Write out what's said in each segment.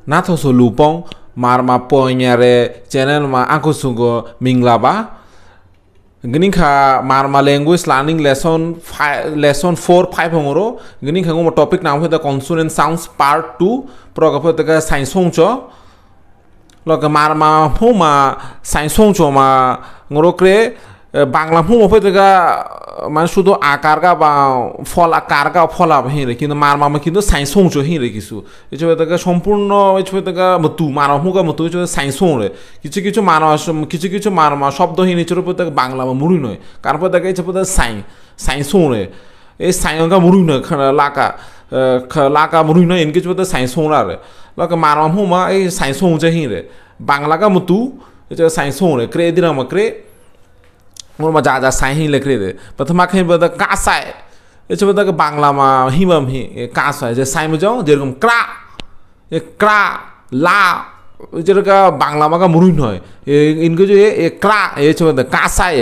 na tho so lupong mar ma poinyare channel ma angko sungo minglaba gini kha mar ma language learning lesson 4 5 hongoro gini kha ngo topic naam he the consonant sounds part 2 proga ka science hong cho lo ka mar ma phuma science hong cho ma ngoro kre Bangla হুম ফেতকা মানে শুধু আকার গা বা ফল আকার গা ফলা হিরে কিন্তু মার মামা কিন্তু সাইন্স হংচ হিরে কিছু এই ফেতকা সম্পূর্ণ এই ফেতকা মতু মার হুগা মতু সাইন্স হংরে কিছু কিছু মার কিছু কিছু মার মা শব্দ হিনি চোর ফেতকা বাংলা মুড়ি নয় কার ফেতকা এই ফেতকা সাইন্স হংরে এই সাইনকা মুড়ি নয় লাকা লাকা মুড়ি নয় ইনকে ফেতকা সাইন্স হংরা রে লাকা মার মামা হুমা এই সাইন্স হংচ হিরে বাংলা গা মতু এই সাইন্স হংরে ক্রে দিনা মা ক্রে मोर मा जा साइ हि लेखरे दे प्रथम आखे बद का साइ एछ बद के बांग्ला मा हिमम हि का साइ जे साइ म जाऊ जेरकम क्रा ए क्रा ला जेरका बांग्ला मा का मुरुन होय इनके जो ए क्रा एछ बद का साइ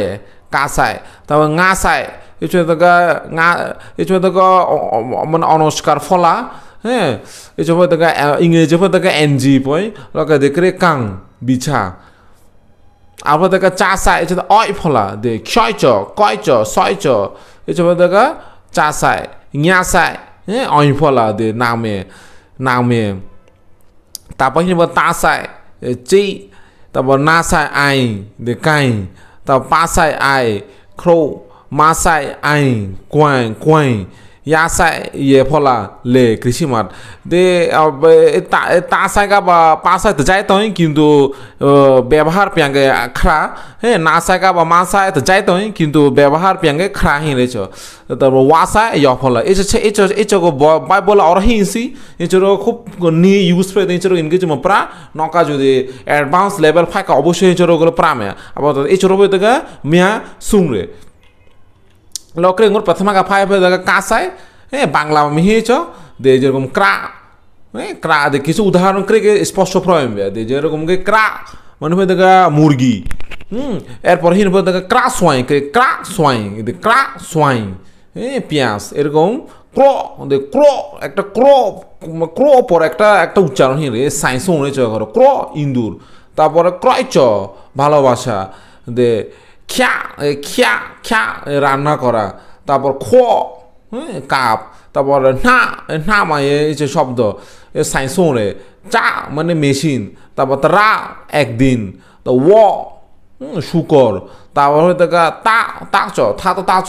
तब nga साइ एछ बद का nga एछ बद का मन अनुस्कार फला हे एछ बद का इंग्लिश बद का एनजी पय लका देखरे कांग बिछा আবার দেখা চাষা এটা অয় ফলা দে ক্ষয়চ কয়চ ছয়চ এটা দেখা চাষায় ঞাসায় হ্যাঁ অয় ফলা দে নামে তারপর হিবা তাসায় চেই তারপর নাসায় আই দে কাই তারপর পাসায় আই ক্রো মাসায় আই কোয়াই यासाय ये फला ले कृषि मार दे तासाय का बा पासाय तो जाए तो ही किंतु व्यवहार प्यांगे खरा है नासाय का बा मासाय तो जाए तो ही किंतु व्यवहार प्यांगे खरा ही रे चो तब वासाय या फला इच को बाइबल और ही इसी इचरो खूब नी यूज पे इचरो इनके जो मप्रा नौका जो दे एडवांस लेवल 5 का अवश्य इचरो गलो प्रा में अब इचरो पे तक मिया सुंग रे लकरे ngor प्रथमा का फाइव है कासाय ए बांग्ला में ही छ दे जेरकम क्रा ए क्रा दे किछु उदाहरण करे के स्पष्ट प्रयम दे जेरकम के क्रा माने पे दगा मुर्गी एर पर हिन पे दगा क्रा स्वाइन के क्रा स्वाइन दे क्रा स्वाइन ए পিয়াজ এরকম ক্রো দে ক্রো একটা ক্রো পর একটা উচ্চারণ হিরে সাইন্স ওনে চ করো ক্রো ইন্দুর তারপরে ক্রয়চ ভালোবাসা দে খ্যা রান্না করা তারপর কাপ তারপর না মায়ে যে শব্দ সাইন্স রে চা মানে মেশিন তারপর রা একদিন তো শুকর তারপর তাচ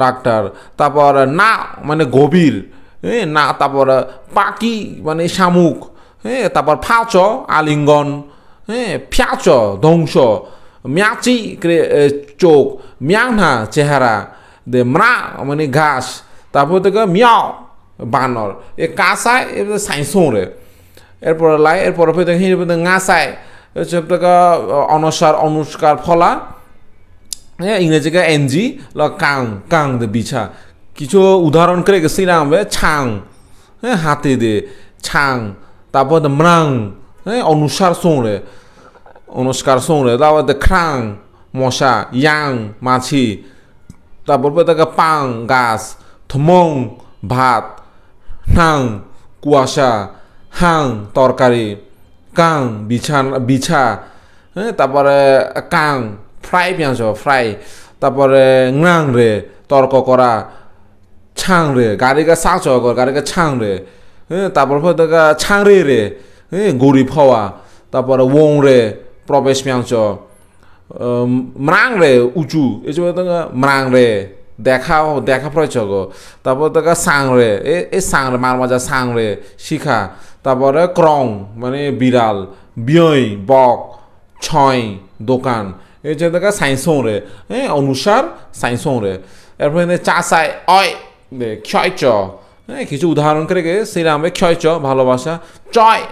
ডাক্তার তারপর না মানে গভীর না তারপর পাকি মানে শামুক তারপর ফাচ আলিঙ্গন ফ্যাচ ধ্বংস म्याची চোখ म्यांगना চেহারা দে মরা মানে ঘাস তারপর থেকে মিয়াও বানর এ কাসায় এ সাইন্স রে এরপর লাই এরপর দেখি ngaসায় থেকে অনুষ্কার ফলা হ্যাঁ ইংরেজি কা এনজি ল কাং দে বিছা কিছু উদাহরণ করে গেছি না আমরা ছাং হ্যাঁ হাতে দে ছাং তারপর মরাং হ্যাঁ অনুসার রে অনুষ্কার সৌরে তারপর খ্রাং মশা ইয়াং মাছি তারপর পাং গাছ থমং ভাত হাং কুয়াশা হাং তরকারি কাং বিছা হ্যাঁ তারপরে কাং ফ্রাই পেঁয়াজ ফ্রাই তারপরে ngaং রে তর্ক করা ছাং রে গাড়িকে সাচ গাড়িকে ছাং রে হ্যাঁ তারপর ছাং রে হ্যাঁ গরিব হওয়া তারপরে ওং রে প্রবেশ পেঁয়াজ মরাং রে উঁচু এই যে মরাং রে দেখা প্রয়োগ তারপর সাং রে এই সাং রে মার মাজা সাং রে শিখা তারপরে ক্রং মানে বিড়াল বিয়ই বক ছয় দোকান এই যে সাইন্স রে হ্যাঁ অনুসার সাইন্স রে এরপরে চাষায় অয় ক্ষয় চ হ্যাঁ কিছু উদাহরণ করে গে সেই নামে ক্ষয় চ ভালোবাসা চয়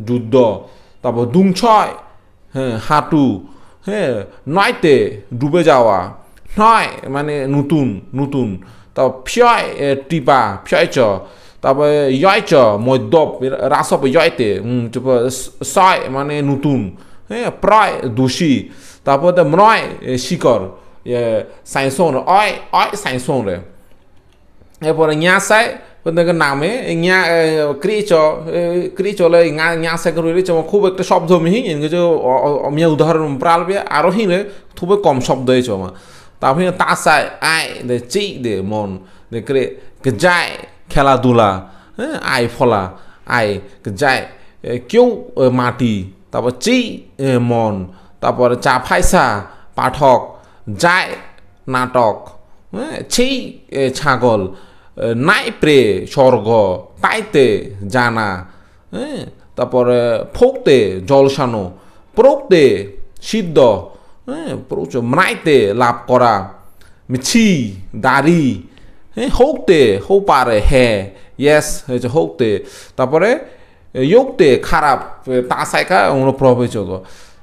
যুদ্ধ তারপর দুংছয় হ্যাঁ হাঁটু হ্যাঁ নয়তে ডুবে যাওয়া নয় মানে নতুন তারপর ফ্যয় টিপা ফ্যয় চ তারপরে ইয় চ মদ্যপ রাসপ ইয়তে ছয় মানে নতুন হ্যাঁ প্রায় দোষী তারপর মনয় শিকর সাইন্স অয় সাইন্স রে এরপরে ঞাসায় প্রত্যেকের নামে ইয়া ক্রিচ হলে ইয়া সেকেন্ড খুব একটা শব্দ মিহি কিছু মিয়া উদাহরণ প্রালবে আরো হিনে খুবই কম শব্দ হয়েছে মা তারপরে তাসায় আয় দে চি দে মন দে ক্রে যায় খেলাধুলা হ্যাঁ আয় ফলা আয় যায় কেউ মাটি তারপর চি মন তারপরে চা ফাইসা পাঠক যায় নাটক হ্যাঁ ছেই ছাগল নাই প্রে স্বর্গ তাইতে জানা হ্যাঁ তারপরে ফোকতে জলসানো প্রোক্তে সিদ্ধ হ্যাঁ মাইতে লাভ করা মিছি দাড়ি হ্যাঁ হোকতে হো পারে হ্যাঁ ইয়েস হয়েছে হোকতে তারপরে যোগতে খারাপ তাসাইকা অনুপ্রভাব হয়েছে গো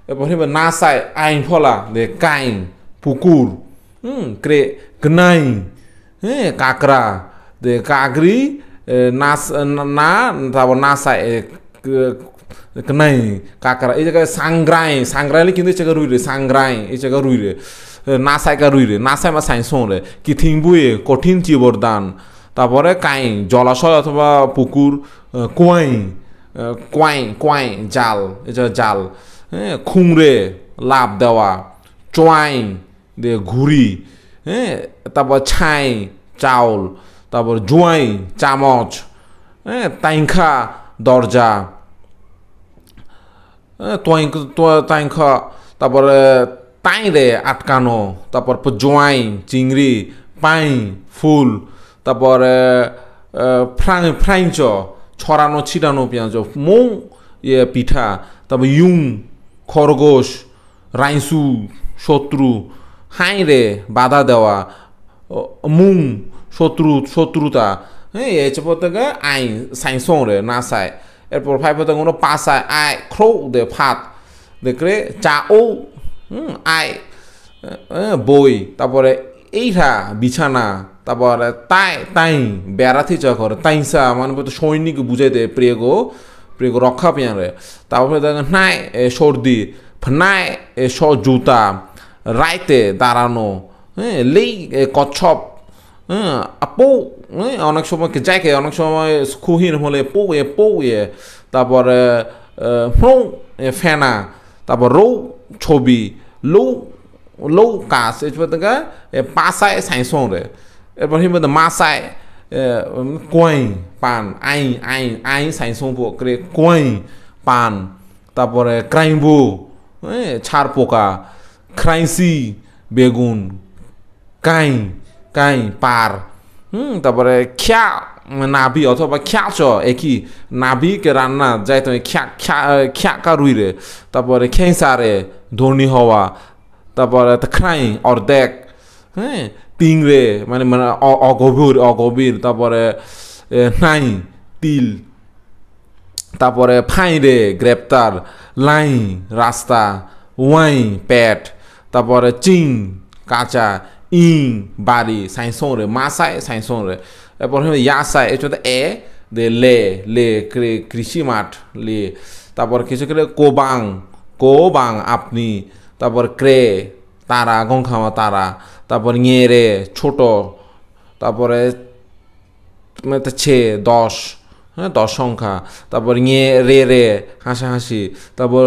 এরপর না সাই আইন ফলা দে কাইন পুকুর ক্রে গনাই হ্যাঁ কাকড়া দে কাগরি নাস না তারপর না সাই নাই কাকড়া এই জায়গায় সাংগ্রাইলে কিন্তু এই জায়গায় রুই রে সাংগ্রাই এই জায়গায় রুই রে না সাইকা রুই রে না সাই মা সাইন্স রে কিথিং বুয়ে কঠিন চিবরদান তারপরে কাইন জলাশয় অথবা পুকুর কোয়াই কোয়াই কোয়াই জাল এই জায়গায় জাল হ্যাঁ খুংরে লাভ দেওয়া চোয়াই দে ঘুড়ি হ্যাঁ তারপর ছাই চাউল তারপর জোয়াই চামচ হ্যাঁ তাইংখা দরজা তাইংখা তারপরে তাইরে আটকানো তারপর জোয়াই চিংড়ি পাই ফুল তারপরে ফ্রাইঞ্চ ছড়ানো ছিটানো পেঁয়াজ মৌ ইয়ে পিঠা তারপর ইউং খরগোশ রাইসু শত্রু হাই রে বাধা দেওয়া মুং শত্রুতা হ্যাঁ এই হচ্ছে প্রত্যেকে আইন সাইন্সং রে না সাই এরপর ফাই প্রত্যেক কোনো পাশায় আয় ক্রৌ দে ফাত দেখলে চা ও আয় বই তারপরে এইটা বিছানা তারপরে তাই বেড়াতে চকর তাইসা মানে সৈনিক বুঝাই দে প্রিয়গো রক্ষা পেয়ারে তারপরে দেখেন নাই সর্দি নাই জুতা রাইতে দাঁড়ানো হ্যাঁ লেই কচ্ছপ হ্যাঁ আপৌ অনেক সময় যাইকে অনেক সময় খুহিন হলে পৌ তারপরে ফেনা তারপর রৌ ছবি লৌ কাজ এই পাশায় সাইন্সং রে এরপর হিম মাসায় কই পান আই সাইন্সং পরে কই পান তারপরে ক্রাইম্বু ছাড় পোকা ক্রাইসি বেগুন কাই পার তারপরে খ্যা নাভি অথবা খ্যাচ একই নাভিকে রান্না যাই তুমি খ্যাকা রুইরে তারপরে খেঁসারে ধনী হওয়া তারপরে খাই অর্ধেক হ্যাঁ তিংরে মানে অগভীর তারপরে নাই তিল তারপরে ফাইরে গ্রেপ্তার লাই রাস্তা ওয়াই পেট তারপরে চিং কাঁচা ইং বাড়ি সাইন্সং রে মাসায় সাইন্সং রে এরপর ইয়াসায় এটা দে লে কৃষি মাঠ লে তারপর কিছু কোবাং আপনি তারপর ক্রে তারা গংখামা তারা তারপর রে ছোট তারপরে ছে 10 হ্যাঁ 10 সংখ্যা তারপর রে হাসাহাসি তারপর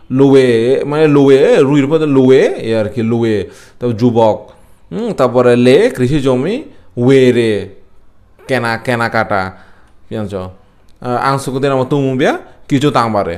লোয়ে মানে রুইর পথে লোয়ে আর কি লোয়ে তারপর যুবক তারপরে লে কৃষি জমি রে কেনাকাটা পেঁয়াজ আংশকুদের আমার তুমুবিয়া কিছু তাংবারে